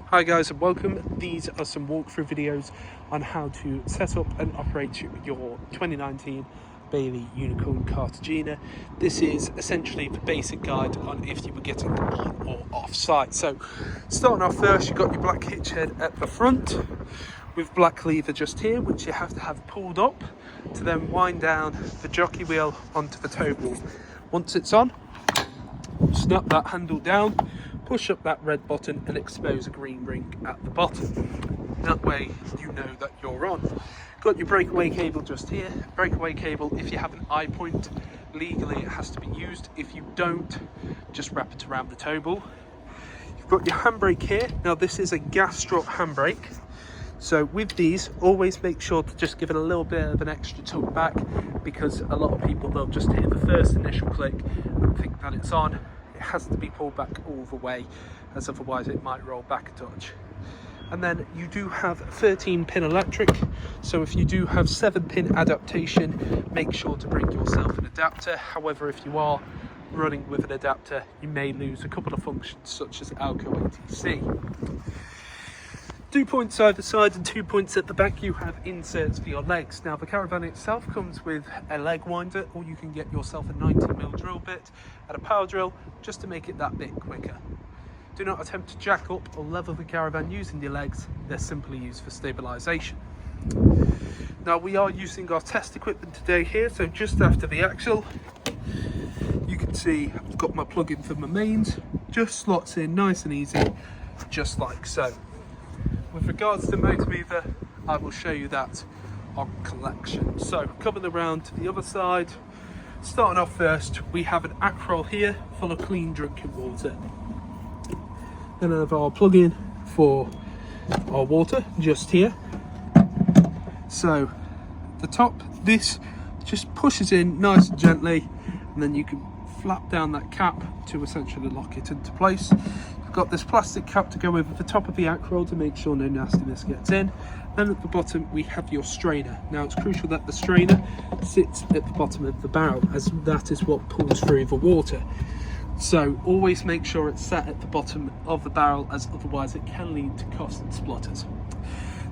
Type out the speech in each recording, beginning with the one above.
Hi guys and welcome. These are some walkthrough videos on how to set up and operate your 2019 Bailey Unicorn Cartagena. This is essentially the basic guide on if you were getting on or off site. So starting off first, you've got your black hitch head at the front with black lever just here, which you have to have pulled up to then wind down the jockey wheel onto the tow ball. Once it's on, snap that handle down, push up that red button and expose a green ring at the bottom. That way you know that you're on. Got your breakaway cable just here. Breakaway cable, if you have an eye point, legally it has to be used. If you don't, just wrap it around the tow ball. You've got your handbrake here. Now this is a gas drop handbrake. So with these, always make sure to just give it a little bit of an extra tug back, because a lot of people, they'll just hear the first initial click and think that it's on. It has to be pulled back all the way, as otherwise it might roll back a touch. And then you do have 13-pin electric, so if you do have 7-pin adaptation, make sure to bring yourself an adapter. However, if you are running with an adapter, you may lose a couple of functions such as ALCO ATC. 2 points either side and 2 points at the back, you have inserts for your legs. Now the caravan itself comes with a leg winder, or you can get yourself a 90mm drill bit and a power drill just to make it that bit quicker. Do not attempt to jack up or level the caravan using your legs, they're simply used for stabilisation. Now we are using our test equipment today here, so just after the axle, you can see I've got my plug-in for my mains, just slots in nice and easy, just like so. With regards to motor mover, I will show you that on collection. So coming around to the other side, starting off first, we have an Acrol here full of clean drinking water. Then I have our plug-in for our water just here. So the top, this just pushes in nice and gently, and then you can flap down that cap to essentially lock it into place. You've got this plastic cap to go over the top of the Acrol to make sure no nastiness gets in. Then at the bottom we have your strainer. Now it's crucial that the strainer sits at the bottom of the barrel, as that is what pulls through the water. So always make sure it's sat at the bottom of the barrel, as otherwise it can lead to constant splutters.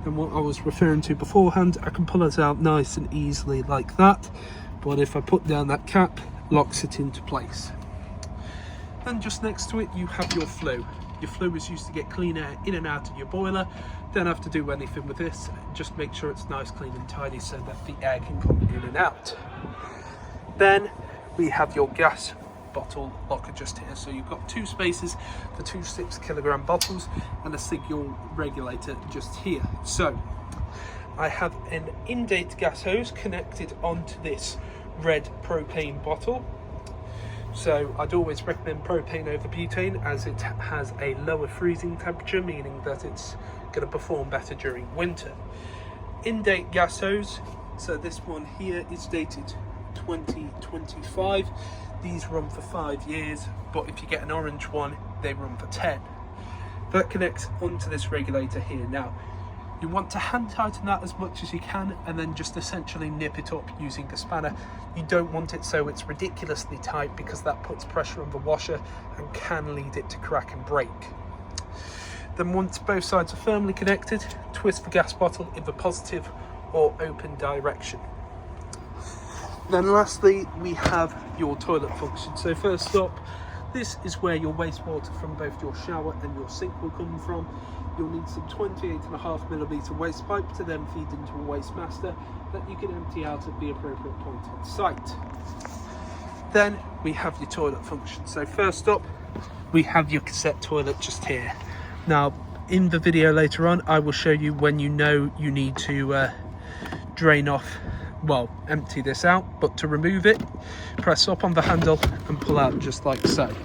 And what I was referring to beforehand, I can pull it out nice and easily like that, but if I put down that cap, locks it into place. Then just next to it you have your flue. Your flue is used to get clean air in and out of your boiler. Don't have to do anything with this, just make sure it's nice, clean and tidy so that the air can come in and out. Then we have your gas bottle locker just here. So you've got 2 spaces for 2 6-kilogram bottles and a signal regulator just here. So I have an in-date gas hose connected onto this red propane bottle. So I'd always recommend propane over butane, as it has a lower freezing temperature, meaning that it's going to perform better during winter. In-date gas hose, so this one here is dated 2025. These run for 5 years, but if you get an orange one, they run for 10. That connects onto this regulator here. Now you want to hand tighten that as much as you can, and then just essentially nip it up using a spanner. You don't want it so it's ridiculously tight, because that puts pressure on the washer and can lead it to crack and break. Then once both sides are firmly connected, twist the gas bottle in the positive or open direction. Then lastly, we have your toilet function. So first up, this is where your wastewater from both your shower and your sink will come from. You'll need some 28.5mm waste pipe to then feed into a waste master that you can empty out at the appropriate point on site. Then we have your toilet function. So first up, we have your cassette toilet just here. Now in the video later on, I will show you when you know you need to drain off, well, empty this out, but to remove it, press up on the handle and pull out just like so.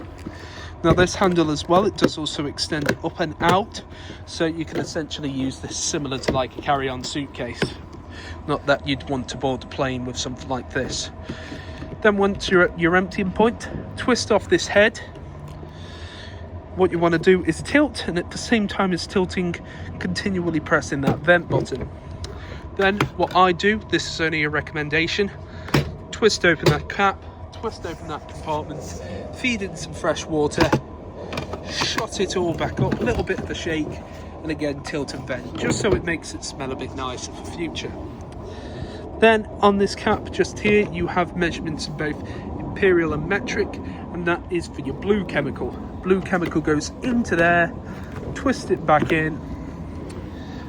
Now this handle as well, it does also extend up and out, so you can essentially use this similar to like a carry-on suitcase. Not that you'd want to board a plane with something like this. Then once you're at your emptying point, twist off this head. What you want to do is tilt, and at the same time as tilting, continually pressing that vent button. Then what I do, this is only a recommendation, twist open that cap, twist open that compartment, feed in some fresh water, shot it all back up, a little bit of a shake, and again tilt and bend, just so it makes it smell a bit nicer for future. Then on this cap just here you have measurements in both imperial and metric, and that is for your blue chemical. Blue chemical goes into there, twist it back in,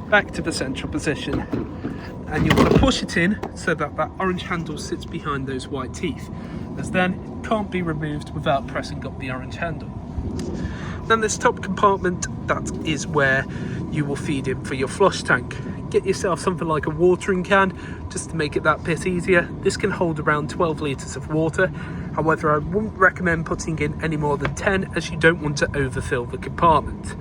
back to the central position, and you want to push it in so that that orange handle sits behind those white teeth, as then it can't be removed without pressing up the orange handle. Then this top compartment, that is where you will feed in for your flush tank. Get yourself something like a watering can just to make it that bit easier. This can hold around 12 litres of water. However, I wouldn't recommend putting in any more than 10, as you don't want to overfill the compartment.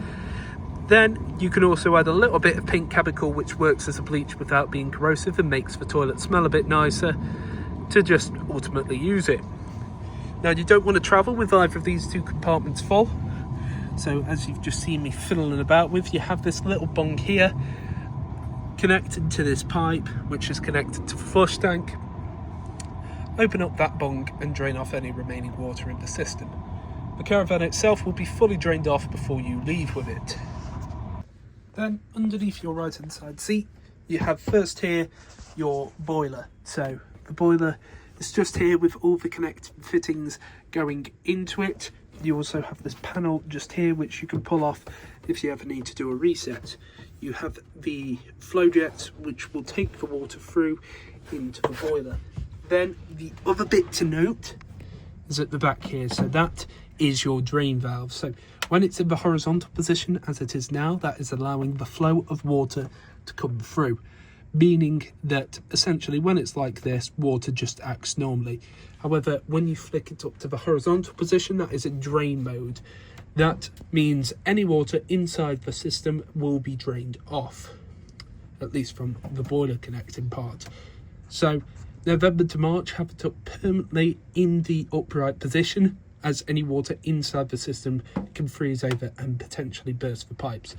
Then you can also add a little bit of pink chemical, which works as a bleach without being corrosive and makes the toilet smell a bit nicer, to just ultimately use it. Now, you don't want to travel with either of these two compartments full. So as you've just seen me fiddling about with, you have this little bung here connected to this pipe, which is connected to the flush tank. Open up that bung and drain off any remaining water in the system. The caravan itself will be fully drained off before you leave with it. Then underneath your right hand side seat you have first here your boiler. So the boiler is just here with all the connected fittings going into it. You also have this panel just here which you can pull off if you ever need to do a reset. You have the flow jets which will take the water through into the boiler. Then the other bit to note is at the back here, so that is your drain valve. So when it's in the horizontal position as it is now, that is allowing the flow of water to come through, meaning that essentially when it's like this, water just acts normally. However, when you flick it up to the horizontal position, that is in drain mode. That means any water inside the system will be drained off, at least from the boiler connecting part. So November to March, have it up permanently in the upright position, as any water inside the system can freeze over and potentially burst the pipes.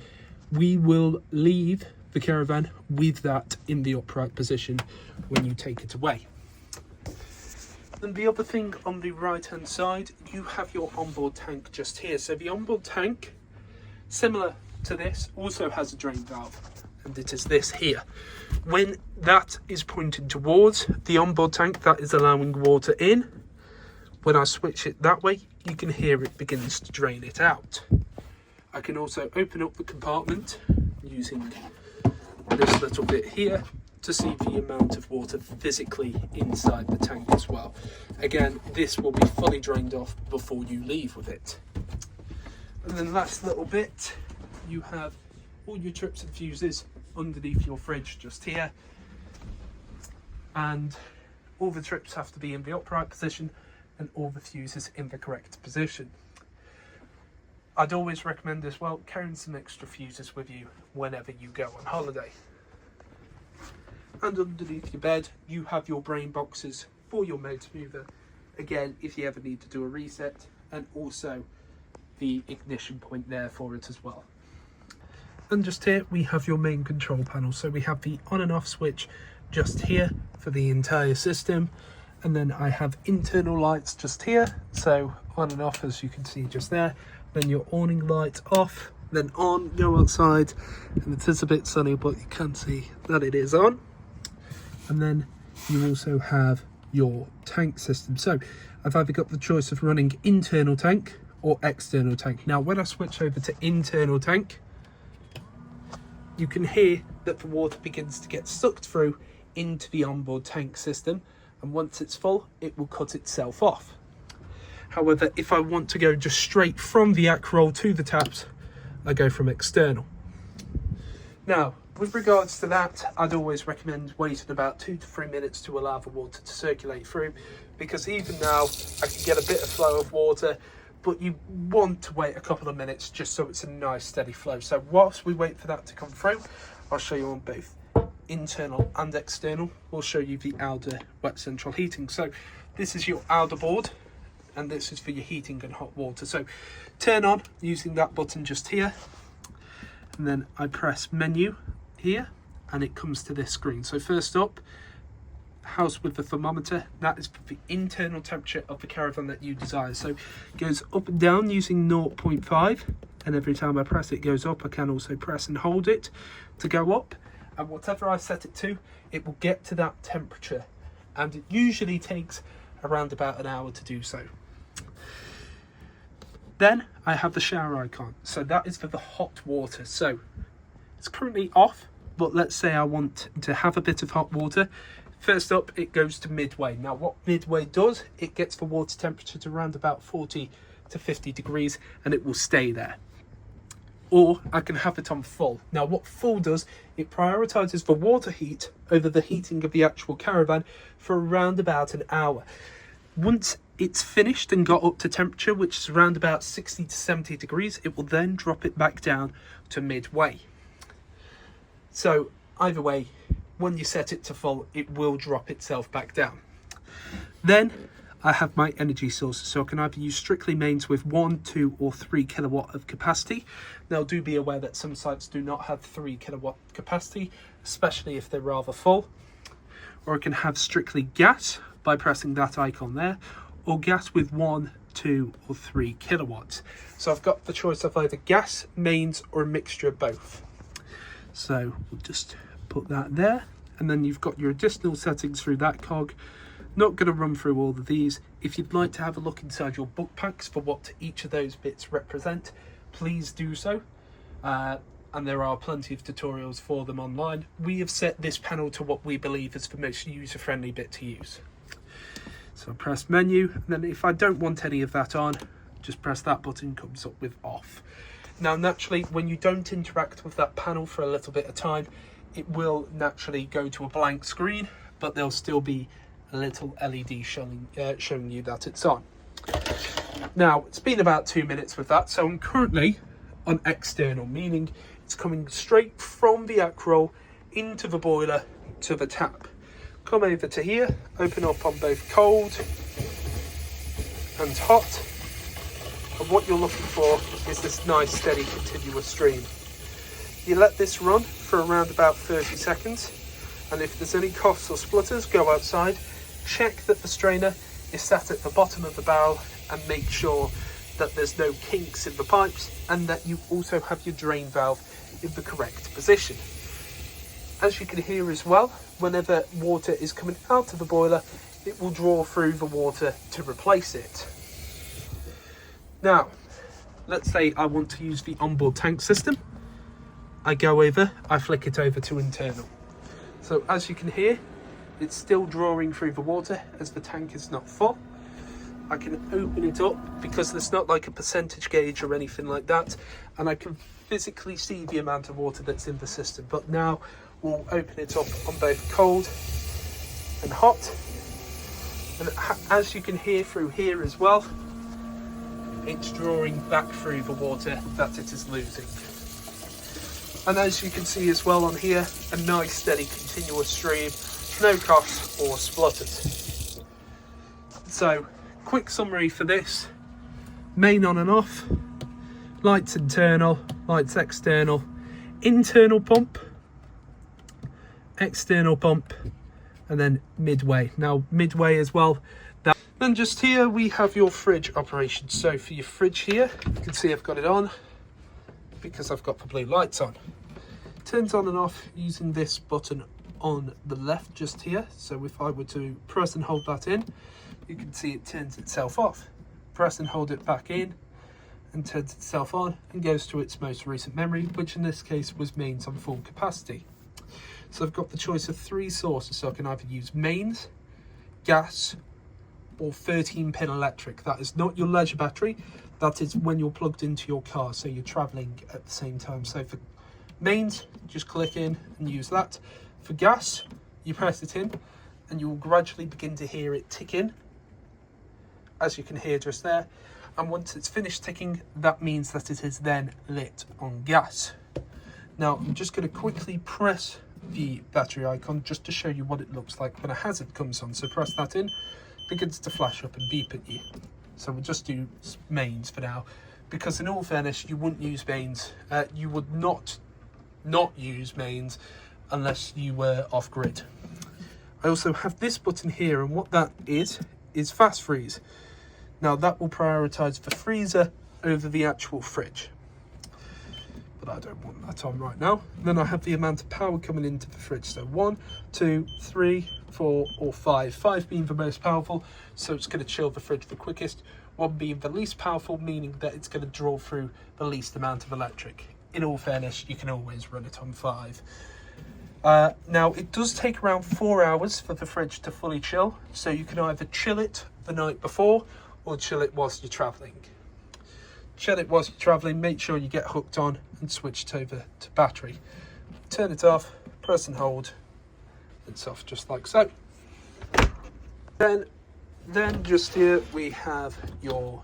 We will leave the caravan with that in the upright position when you take it away. And the other thing on the right hand side, you have your onboard tank just here. So the onboard tank, similar to this, also has a drain valve, and it is this here. When that is pointed towards the onboard tank, that is allowing water in. When I switch it that way, you can hear it begins to drain it out. I can also open up the compartment using this little bit here to see the amount of water physically inside the tank as well. Again, this will be fully drained off before you leave with it. And then last little bit, you have all your trips and fuses underneath your fridge just here, and all the trips have to be in the upright position and all the fuses in the correct position. I'd always recommend as well carrying some extra fuses with you whenever you go on holiday. And underneath your bed you have your brain boxes for your motor mover, again if you ever need to do a reset, and also the ignition point there for it as well. And just here we have your main control panel. So we have the on and off switch just here for the entire system, and then I have internal lights just here, so on and off as you can see just there. Then your awning light off, then on, go outside, and it is a bit sunny but you can see that it is on. And then you also have your tank system. So I've either got the choice of running internal tank or external tank. Now when I switch over to internal tank, you can hear that the water begins to get sucked through into the onboard tank system, and once it's full it will cut itself off. However, if I want to go just straight from the Acroll to the taps, I go from external. Now with regards to that, I'd always recommend waiting about 2 to 3 minutes to allow the water to circulate through, because even now I can get a bit of flow of water, but you want to wait a couple of minutes just so it's a nice steady flow. So whilst we wait for that to come through, I'll show you on both internal and external. We'll show you the Alder wet central heating. So this is your Alder board, and this is for your heating and hot water. So turn on using that button just here, and then I press menu here and it comes to this screen. So first up, house with the thermometer. That is for the internal temperature of the caravan that you desire. So it goes up and down using 0.5, and every time I press it goes up. I can also press and hold it to go up, and whatever I set it to, it will get to that temperature, and it usually takes around about an hour to do so. Then I have the shower icon, so that is for the hot water. So it's currently off, but let's say I want to have a bit of hot water. First up, it goes to midway. Now what midway does, it gets the water temperature to around about 40 to 50 degrees, and it will stay there. Or I can have it on full. Now what full does, it prioritizes the water heat over the heating of the actual caravan for around about an hour. Once it's finished and got up to temperature, which is around about 60 to 70 degrees, it will then drop it back down to midway. So either way, when you set it to full, it will drop itself back down. Then I have my energy sources, so I can either use strictly mains with 1, 2 or 3 kilowatt of capacity. Now do be aware that some sites do not have 3 kilowatt capacity, especially if they're rather full. Or I can have strictly gas by pressing that icon there, or gas with 1, 2 or 3 kilowatts. So I've got the choice of either gas, mains or a mixture of both. So we'll just put that there, and then you've got your additional settings through that cog. Not going to run through all of these. If you'd like to have a look inside your book packs for what each of those bits represent, please do so. And there are plenty of tutorials for them online. We have set this panel to what we believe is the most user-friendly bit to use. So I press menu, and then if I don't want any of that on, just press that button, comes up with off. Now naturally, when you don't interact with that panel for a little bit of time, it will naturally go to a blank screen, but there'll still be a little LED showing you that it's on. Now, it's been about 2 minutes with that, so I'm currently on external, meaning it's coming straight from the Acroll into the boiler to the tap. Come over to here, open up on both cold and hot, and what you're looking for is this nice steady continuous stream. You let this run for around about 30 seconds, and if there's any coughs or splutters, go outside, check that the strainer is sat at the bottom of the barrel, and make sure that there's no kinks in the pipes, and that you also have your drain valve in the correct position. As you can hear as well, whenever water is coming out of the boiler, it will draw through the water to replace it. Now, let's say I want to use the onboard tank system. I go over, I flick it over to internal. So as you can hear, it's still drawing through the water as the tank is not full. I can open it up because there's not like a percentage gauge or anything like that, and I can physically see the amount of water that's in the system. But now we'll open it up on both cold and hot, and as you can hear through here as well, it's drawing back through the water that it is losing. And as you can see as well on here, a nice steady continuous stream, no coughs or splutters. So, quick summary for this: main on and off, lights internal, lights external, internal pump, external pump, and then midway. Now midway as well. Then just here we have your fridge operation. So for your fridge here, you can see I've got it on because I've got the blue lights on. Turns on and off using this button on the left just here. So if I were to press and hold that in, you can see it turns itself off. Press and hold it back in and turns itself on and goes to its most recent memory, which in this case was mains on full capacity. So I've got the choice of 3 sources, so I can either use mains, gas, or 13-pin electric. That is not your leisure battery, that is when you're plugged into your car, so you're travelling at the same time. So for mains, just click in and use that. For gas, you press it in and you will gradually begin to hear it tick in, as you can hear just there. And once it's finished ticking, that means that it is then lit on gas. Now I'm just going to quickly press the battery icon just to show you what it looks like when a hazard comes on. So press that in, begins to flash up and beep at you. So we'll just do mains for now, because in all fairness, you wouldn't use mains. You would not use mains unless you were off grid. I also have this button here, and what that is fast freeze. Now that will prioritise the freezer over the actual fridge, but I don't want that on right now. Then I have the amount of power coming into the fridge, so 1, 2, 3, 4 or 5. 5 being the most powerful, so it's going to chill the fridge the quickest. 1 being the least powerful, meaning that it's going to draw through the least amount of electric. In all fairness, you can always run it on 5. Now it does take around 4 hours for the fridge to fully chill, so you can either chill it the night before or chill it whilst you're travelling. Chill it whilst you're travelling, make sure you get hooked on and switch it over to battery. Turn it off, press and hold, it's off just like so. Then just here we have your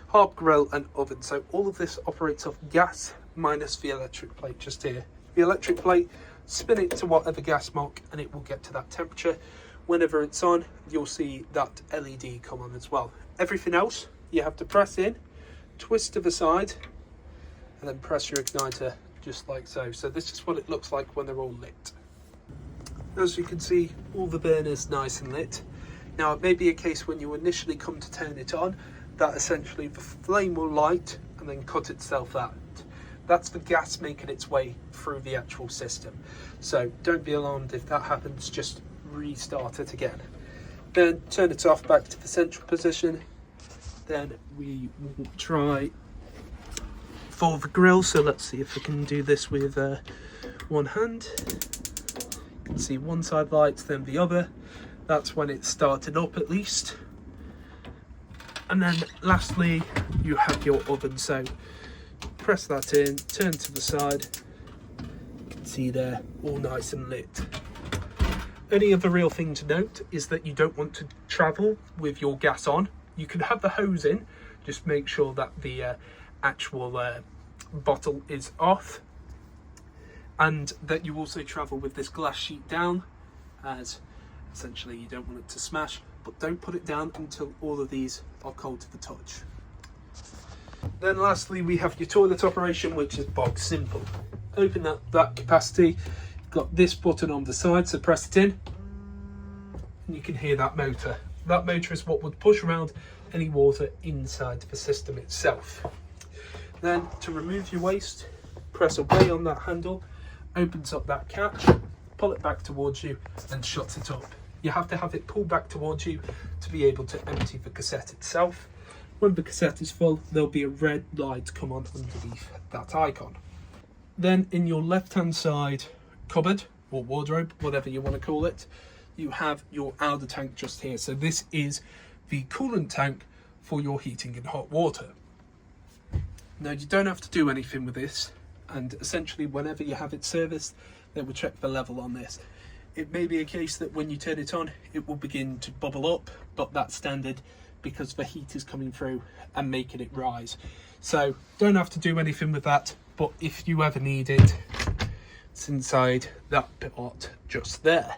hob, grill and oven. So all of this operates off gas minus the electric plate just here. The electric plate, spin it to whatever gas mark and it will get to that temperature. Whenever it's on, you'll see that LED come on as well. Everything else you have to press in, twist to the side and then press your igniter just like so. So this is what it looks like when they're all lit. As you can see, all the burners nice and lit. Now it may be a case when you initially come to turn it on that essentially the flame will light and then cut itself out. That's the gas making its way through the actual system. So don't be alarmed if that happens, just restart it again. Then turn it off back to the central position. Then we will try for the grill. So let's see if we can do this with one hand. You can see one side lights, then the other. That's when it's started up at least. And then lastly, you have your oven. So press that in, turn to the side. You can see there, all nice and lit. Only other real thing to note is that you don't want to travel with your gas on. You can have the hose in, just make sure that the actual bottle is off, and that you also travel with this glass sheet down, as essentially you don't want it to smash, but don't put it down until all of these are cold to the touch. Then lastly we have your toilet operation, which is bog simple. Open that capacity, got this button on the side, so press it in and you can hear that motor. That motor is what would push around any water inside the system itself. Then to remove your waste, press away on that handle, opens up that catch, pull it back towards you and shuts it up. You have to have it pulled back towards you to be able to empty the cassette itself. When the cassette is full, there'll be a red light come on underneath that icon. Then in your left hand side cupboard or wardrobe, whatever you want to call it, you have your outer tank just here. So this is the coolant tank for your heating and hot water. Now you don't have to do anything with this, and essentially whenever you have it serviced, they will check the level on this. It may be a case that when you turn it on, it will begin to bubble up, but that's standard because the heat is coming through and making it rise. So don't have to do anything with that, but if you ever need it, it's inside that pot just there.